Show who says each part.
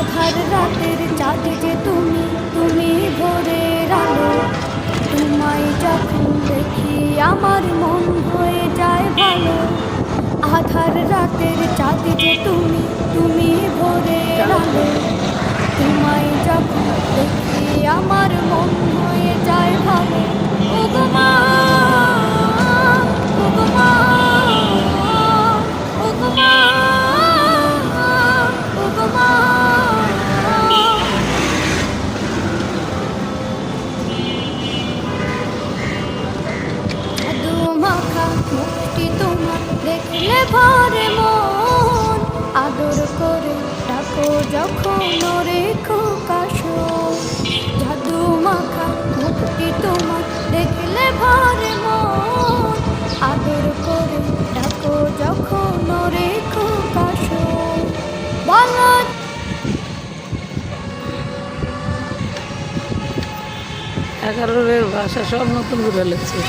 Speaker 1: আধার রাতের চাঁদ যে তুমি, তুমি ভোরের আলো। তোমায় যখন দেখি আমার মন হয়ে যায় ভালো। আধার রাতের চাঁদ যে তুমি, তুমি ভোরের আলো। তোমায় যখন দেখি আমার মন হয়ে যায় ভালো। ওগো মা, ওগো মা, ওগো মা, ওগো মা। জাদু মাখা মুখটি তোমার দেখলে ভরে মন। আদর করে ডাকো যখন রেখো কাশো। জাদু মাখা মুখটি তোমার দেখলে ভরে মন। আদর করে ডাকো যখন রেখো কাশো। বলো
Speaker 2: 11-এর ভাষা সব নতুন করে ফেলেছে।